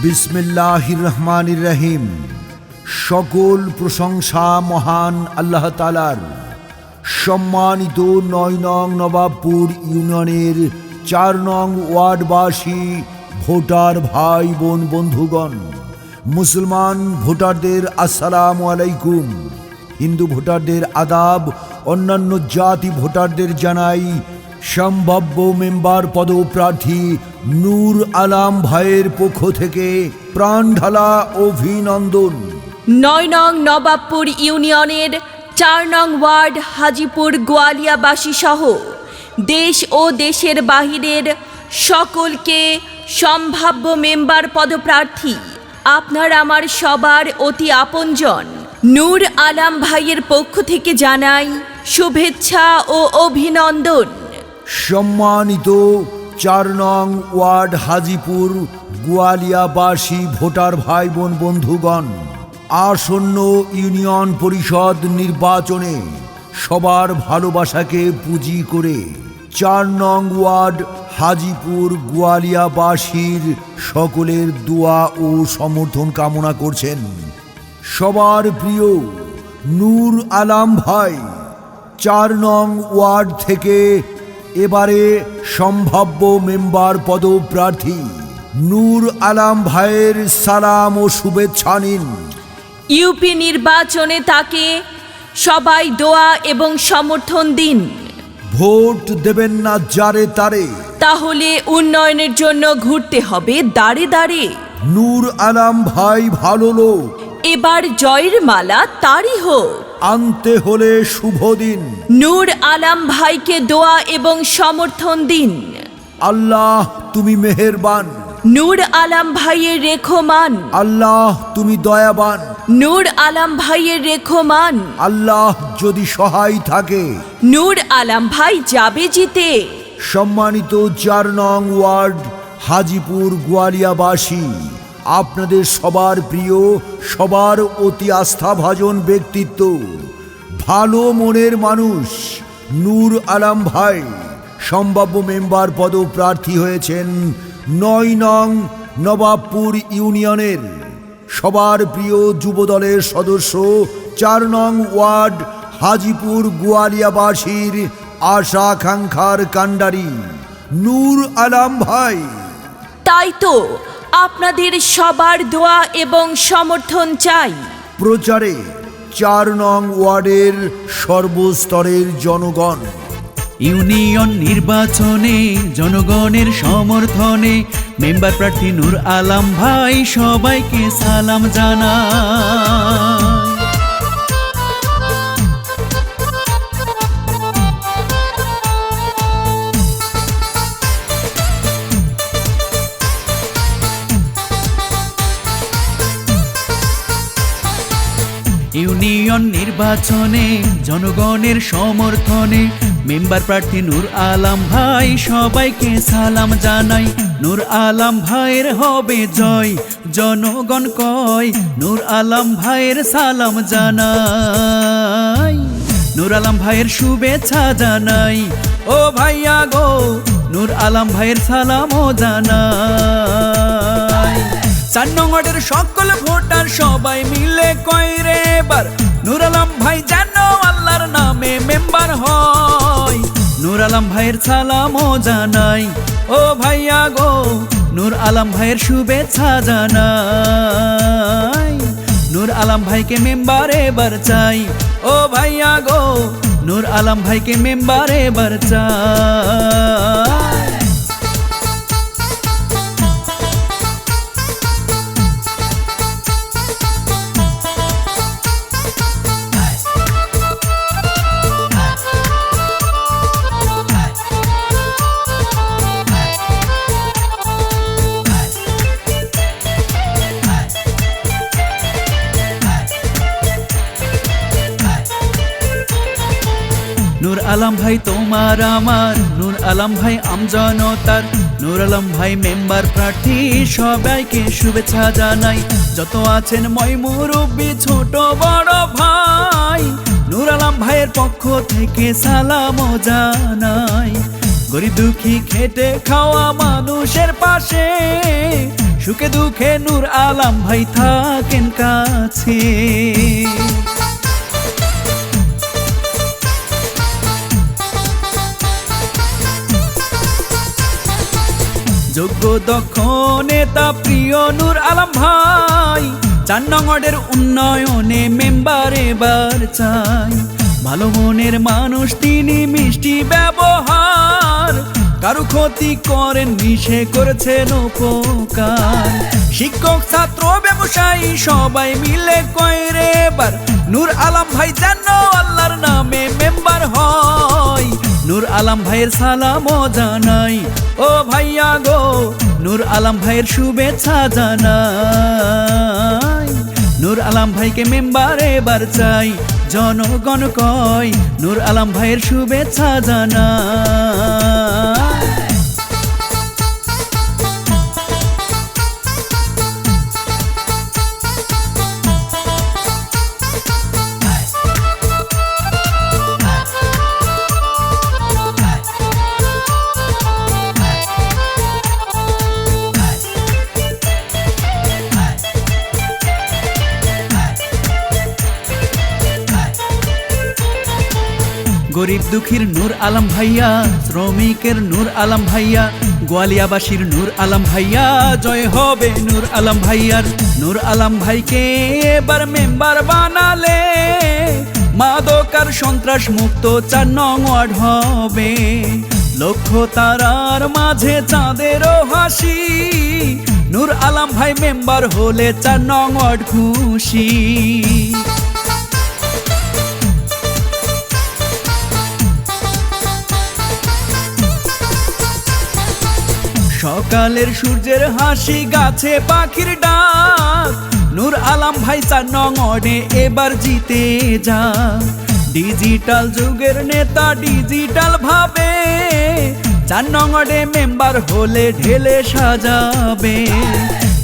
বিসমিল্লাহির রহমানির রহিম। সকল প্রশংসা মহান আল্লাহ তাআলার। সম্মানিত ৯ নং নবাবপুর ইউনিয়নের ৪ নং ওয়ার্ডবাসী, ভোটার ভাই বোন বন্ধুগণ, মুসলমান ভোটারদের আসসালামু আলাইকুম, হিন্দু ভোটারদের আদাব, অন্যান্য জাতি ভোটারদের জানাই সম্ভাব্য মেম্বার পদপ্রার্থী নূর আলম ভাইয়ের পক্ষ থেকে প্রাণঢালা অভিনন্দন। ৯ নং নবাবপুর ইউনিয়নের ৪ নং ওয়ার্ড হাজিপুর গোয়ালিয়াবাসী সহ দেশ ও দেশের বাহিরের সকলকে সম্ভাব্য মেম্বার পদপ্রার্থী আপনার আমার সবার অতি আপনজন নূর আলম ভাইয়ের পক্ষ থেকে জানাই শুভেচ্ছা ও অভিনন্দন। সম্মানিত ৪ নং ওয়ার্ড হাজিপুর গোয়ালিয়াবাসী ভোটার ভাই বোন বন্ধুগণ, আসন্ন ইউনিয়ন পরিষদ নির্বাচনে সবার ভালোবাসাকে পুঁজি করে ৪ নং ওয়ার্ড হাজিপুর গোয়ালিয়াবাসীর সকলের দোয়া ও সমর্থন কামনা করছেন সবার প্রিয় নূর আলম ভাই। ৪ নং ওয়ার্ড থেকে এবারে সম্ভাব্য মেম্বার পদপ্রার্থী নূর আলম ভাইয়ের সালাম ও শুভেচ্ছা নিন। ইউপি নির্বাচনে তাকে সবাই দোয়া এবং সমর্থন দিন। ভোট দেবেন না যারে তারে, তাহলে উন্নয়নের জন্য ঘুরতে হবে দাঁড়ে দাঁড়ে। নূর আলম ভাই ভালো লোক, এবার জয়ের মালা তারই হোক। আনতে হলে শুভ দিন। নূর আলম ভাইকে দোয়া এবং সমর্থন দিন। আল্লাহ তুমি মেহেরবান, নূর আলম ভাইয়ের রেখমান। আল্লাহ তুমি দয়াবান, নূর আলম ভাইয়ের রেখমান। আল্লাহ যদি সহায় থাকে নূর আলম ভাই যাবে জিতে। সম্মানিত ৪ নং ওয়ার্ড হাজিপুর গোয়ালিয়াবাসী, আপনাদের সবার প্রিয়, সবার অতি আস্থাভাজন ব্যক্তিত্ব, ভালো মনের মানুষ নূর আলম ভাই সম্ভাব্য মেম্বার পদপ্রার্থী হয়েছেন ৯ নং নবাবপুর ইউনিয়নের সবার প্রিয় যুবদলের সদস্য ৪ নং ওয়ার্ড হাজিপুর গোয়ালিয়াবাসীর আশা আকাঙ্ক্ষার কাণ্ডারি নূর আলম ভাই। তাই তো আপনাদের সবার দোয়া এবং সমর্থন চাই। প্রচারে ৪ নং ওয়ার্ডের সর্বস্তরের জনগণ। ইউনিয়ন নির্বাচনে জনগণের সমর্থনে মেম্বার প্রার্থী নূর আলম ভাই সবাইকে সালাম জানায়। ইউনিয়ন নির্বাচনে জনগণের সমর্থনে মেম্বার প্রার্থী নূর আলম ভাই সবাইকে সালাম জানাই। নূর আলম ভাইয়ের হবে জয়, জনগণ কয় নূর আলম ভাইয়ের সালাম জানাই। নূর আলম ভাইয়ের শুভেচ্ছা জানাই, ও ভাইয়া গো নূর আলম ভাইয়ের সালামও জানাই। ৪ নং ওয়ার্ডের সকল ভোটার সবাই মিলে কয় রে এবার নূর আলম ভাই যেন আল্লাহর নামে মেম্বার হয়। নূর আলম ভাইয়ের সালামও জানাই, ও ভাইয়া গো নূর আলম ভাইয়ের শুভেচ্ছা জানাই। নূর আলম ভাইকে মেম্বার এবার চাই, ও ভাইয়া গো নূর আলম ভাইকে মেম্বার এবার চাই। নূর আলম ভাই তোমার আমার, নূর আলম ভাই আমজনতার, নূর আলম ভাই মেম্বার প্রার্থী সবাইকে শুভেচ্ছা জানাই। যত আছেন মই মুরব্বি ছোট বড় ভাই, নূর আলম ভাইয়ের পক্ষ থেকে সালামও জানাই। গরিব দুঃখী খেটে খাওয়া মানুষের পাশে, সুখে দুঃখে নূর আলম ভাই থাকেন কাছে। যোগ্য দক্ষ নেতা প্রিয় নূর আলম ভাই, 4 নং ওয়ার্ডের উন্নয়নে মেম্বার এবার চাই। ভালো মনের মানুষ তিনি, মিষ্টি ব্যবহার, কারো ক্ষতি করেন মিশে করেছেন উপকার। শিক্ষক ছাত্র ব্যবসায়ী সবাই মিলে কয় রে এবার, নূর আলম ভাই যেন আল্লাহর নামে মেম্বার হয়। নূর আলম ভাইয়ের সালামও জানাই, ও ভাইয়া গো নূর আলম ভাইয়ের শুভেচ্ছা জানাই। নূর আলম ভাইকে মেম্বার এবার চাই, জনগণ কয় নূর আলম ভাইয়ের শুভেচ্ছা জানাই। গরিব দুঃখীর নূর আলম ভাইয়া, শ্রমিকের নূর আলম ভাইয়া, গোয়ালিয়াবাসীর নূর আলম ভাইয়া, জয় হবে নূর আলম ভাইয়ার। নূর আলম ভাইকে এবার মেম্বার বানালে মাদকার সন্ত্রাস মুক্ত 4 নং ওয়ার্ড হবে। লক্ষ তারার মাঝে চাঁদেরও হাসি, নূর আলম ভাই মেম্বার হলে 4 নং ওয়ার্ড খুশি। সকালের সূর্যের হাসি, গাছে পাখির ডাক, নূর আলম ভাই 4 নং ওয়ার্ডে এবার জিতে যা। ডিজিটাল যুগের নেতা ডিজিটাল ভাবে, 4 নং ওয়ার্ডে মেম্বার হলে ঢেলে সাজাবে।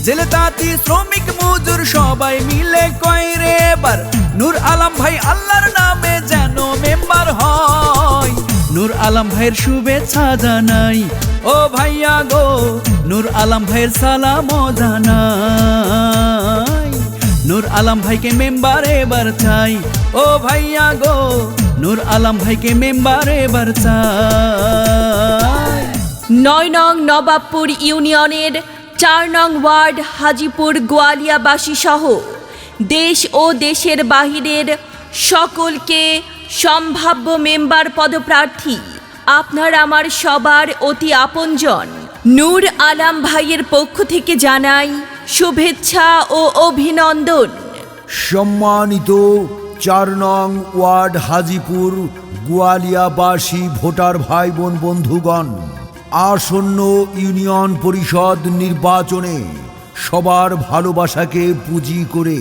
জেলে তাঁতি শ্রমিক মজুর সবাই মিলে কয় রে এবার, নূর আলম ভাই আল্লাহর নামে যেন মেম্বার হয়। নূর আলম ভাইয়ের শুভেচ্ছা জানাই, ও ভাইয়া গো নূর আলম ভাইয়ের সালামও জানাই। নূর আলম ভাইকে মেম্বার এবার চাই, ও ভাইয়া গো নূর আলম ভাইকে মেম্বার এবার চাই। 9 নং নবাবপুর ইউনিয়নের 4 নং ওয়ার্ড হাজিপুর গোয়ালিয়াবাসী সহ দেশ ও দেশের বাহিরের সকলকে সম্ভাব্য মেম্বার পদপ্রার্থী আপনার আমার সবার অতি আপনজন নূর আলম ভাইয়ের পক্ষ থেকে জানাই শুভেচ্ছা ও অভিনন্দন। সম্মানিত 4 নং ওয়ার্ড হাজিপুর গোয়ালিয়াবাসী ভোটার ভাই বোন বন্ধুগণ, আসন্ন ইউনিয়ন পরিষদ নির্বাচনে সবার ভালোবাসাকে পুঁজি করে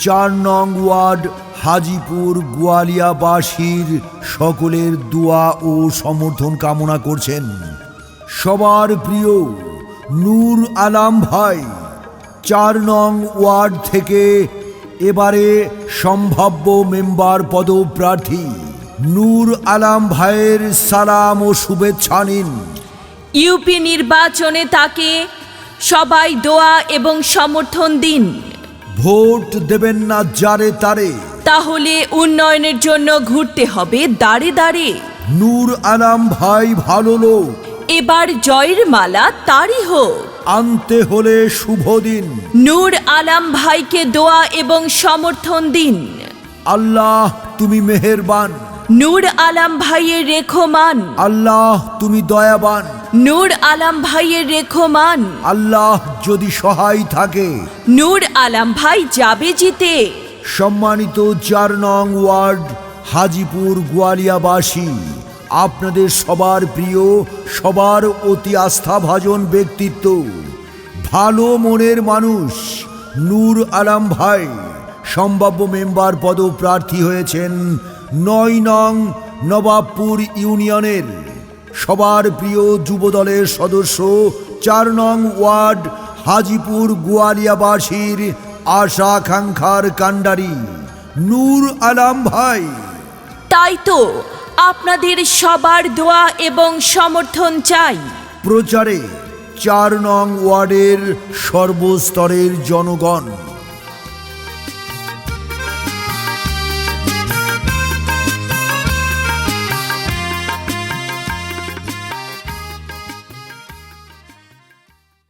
4 নং ওয়ার্ড হাজিপুর গোয়ালিয়াবাসীর সকলের দোয়া ও সমর্থন কামনা করছেন সবার প্রিয় নূর আলম ভাই। 4 নং ওয়ার্ড থেকে এবারে সম্ভাব্য মেম্বার পদপ্রার্থী নূর আলম ভাইয়ের সালাম ও শুভেচ্ছা নিন। ইউপি নির্বাচনে তাকে সবাই দোয়া এবং সমর্থন দিন। ভোট দেবেন না যারে তারে, তাহলে উন্নয়নের জন্য ঘুরতে হবে দাঁড়ে দাঁড়ে। নূর আলম ভাই ভালো লোক, এবার জয়ের মালা তারই হোক। আনতে হলে শুভ দিন। নূর আলম ভাইকে দোয়া এবং সমর্থন দিন। আল্লাহ তুমি মেহেরবান, নূর আলম ভাইয়ের রেখমান। আল্লাহ তুমি দয়াবান, নূর আলম ভাইয়ের রেখমান। আল্লাহ যদি সহায় থাকে নূর আলম ভাই যাবে জিতে। সম্মানিত 4 নং ওয়ার্ড হাজিপুর গোয়ালিয়াবাসী, আপনাদের সবার প্রিয়, সবার অতি আস্থাভাজন ব্যক্তিত্ব, ভালো মনের মানুষ নূর আলম ভাই সম্ভাব্য মেম্বার পদপ্রার্থী হয়েছেন 9 নং নবাবপুর ইউনিয়নের সবার প্রিয় যুবদলের সদস্য 4 নং ওয়ার্ড হাজিপুর গোয়ালিয়াবাসীর আশা আকাঙ্ক্ষার কাণ্ডারি নূর আলম ভাই। তাই তো আপনাদের সবার দোয়া এবং সমর্থন চাই। প্রচারে 4 নং ওয়ার্ডের সর্বস্তরের জনগণ।